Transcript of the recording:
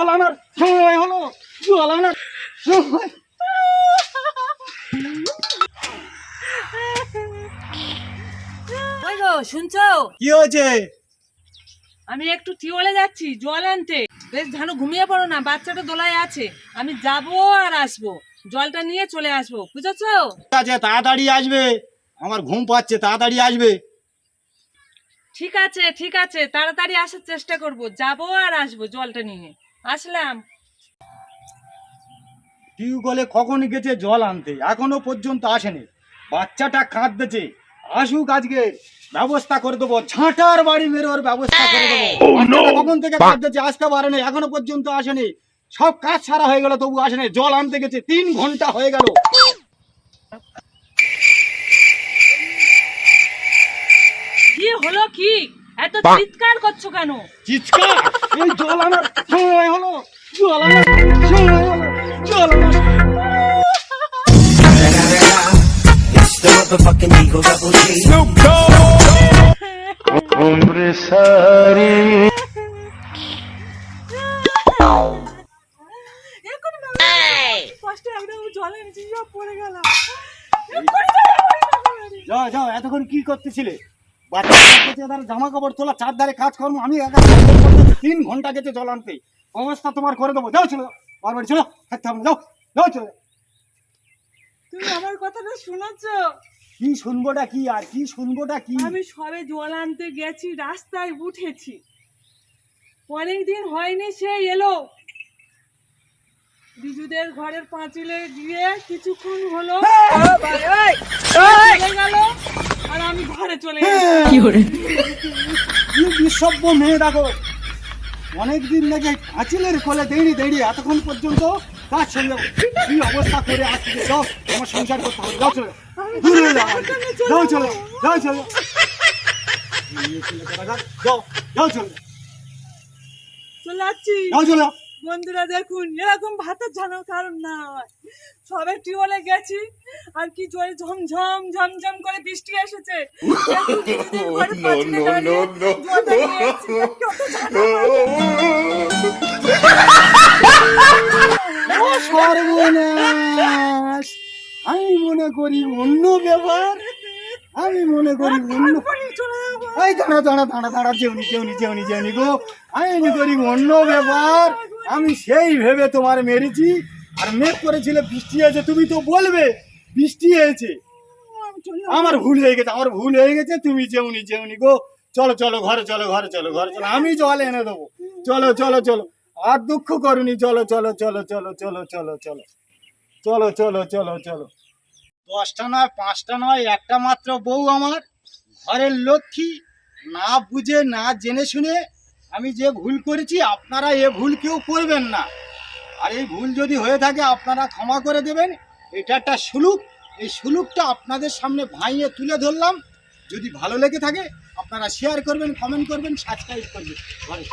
জল আনার সময় হলো, জল আনার সময়। ওই গো শুনছো? কি হয়েছে? আমি একটু টিউবওয়েলে যাচ্ছি জল আনতে। বেশ জানো ঘুমিয়ে পড়ো না, বাচ্চাটা দোলায় আছে। আমি যাবো আর আসবো, জলটা নিয়ে চলে আসবো, বুঝেছো? ঠিক আছে, তাড়াতাড়ি আসবে, আমার ঘুম পাচ্ছে, তাড়াতাড়ি আসবে। ঠিক আছে ঠিক আছে, তাড়াতাড়ি আসার চেষ্টা করবো, যাবো আর আসবো, জলটা নিয়ে আসলাম। টিউবওয়েলে কখন গেছে জল আনতে, এখনো পর্যন্ত আসেনি। বাচ্চাটা কাঁদতেছে, আসুক, আজকে ব্যবস্থা করে দেবো, ঝাঁটার বাড়ি মেরে ওর ব্যবস্থা করে দেবো। বাচ্চাটা কখন থেকে কাঁদতেছে, আসতে পারেনি, এখনো পর্যন্ত আসেনি। সব কাজ সারা হয়ে গেল, তবু আসেনি। জল আনতে গেছে 3 ঘন্টা হয়ে গেল। কি হলো কি, এত চিৎকার করছো কেন? চিৎকার? এই জল আনার সময় হলো, জল আনার সময় হলো, জল আনার। It's the motherfucking Eagle Double G. কষ্টে একদম জলে নিচে সব পড়ে গেলাম। যাও যাও, এতক্ষণ কি করতেছিলে? বাচ্চা কাচ্চা তার জামা কাপড় তোলা, চারধারে কাজকর্ম, আমি একা 3 ঘন্টা গেছে জল আনতে। অবস্থা তোমার করে দেবো, যাও চলো, বারবার চলো, থাকতে হবে না, যাও যাও চলো। তুমি আমার কথাটা শুনেছো? কি শুনবোটা কি, আর কি শুনবোটা কি? আমি সবে জল আনতে গেছি, রাস্তায় উঠেছি, অনেকদিন হয়নি, সে এলো বিজুদের ঘরের পাঁচিলে গিয়ে কিছুক্ষণ হলো চলে গেল, আর আমি ঘরে চলে গেছি। কি বিশ্বব্য মেয়ে দেখো, অনেকদিন নাকি পাঁচিলের কোলে দেড়ি দেড়ি এতক্ষণ পর্যন্ত কাজ সঙ্গে কি অবস্থা করে আসছে। যাও, আমার সংসার করতে হবে, যাও চলো, দূরে যাও, যাও চলো, যাও চলো, যাও যাও চলো, চলে যাচ্ছি। যাও চলো। বন্ধুরা দেখুন, এরকম ভাতের জানো কারণ না হয়, সবে টিউবওয়েলে গেছি, আর কি জোরে ঝমঝম ঝমঝম করে বৃষ্টি এসেছে। ও সর্বনাশ, আমি মনে করি অন্য ব্যাপার, আমি মনে করি অন্য। এই দাঁড়া দাঁড়া দাঁড়া দাঁড়া, যেউনি যেউনি যেউনি যেউনি গো, আমি মনে করি অন্য ব্যাপার। আমি সেই ভেবে তোমার মেরেছি, আর মেঘ করেছিলে বৃষ্টি হয়েছে, তুমি তো বলবে বৃষ্টি হয়েছে। আমার ভুল হয়ে গেছে, আমার ভুল হয়ে গেছে, তুমি যেউনি যেউনি গো। চলো চলো, ঘরে চলো, ঘরে চলো, ঘরে চলো, আমি জল এনে দেবো। চলো চলো চলো, আর দুঃখ করুনি, চলো চলো চলো চলো চলো চলো চলো চলো চলো চলো চলো। 10টা নয়, 5টা নয়, একটা মাত্র বউ আমার, ঘরের লক্ষ্মী। না বুঝে না জেনে শুনে আমি যে ভুল করেছি, আপনারা এ ভুল কেউ করবেন না। আর এই ভুল যদি হয়ে থাকে আপনারা ক্ষমা করে দেবেন। এটা একটা সুলুক, এই সুলুকটা আপনাদের সামনে ভাইয়ে তুলে ধরলাম। যদি ভালো লেগে থাকে আপনারা শেয়ার করবেন, কমেন্ট করবেন, সাবস্ক্রাইব করবেন। ঘরে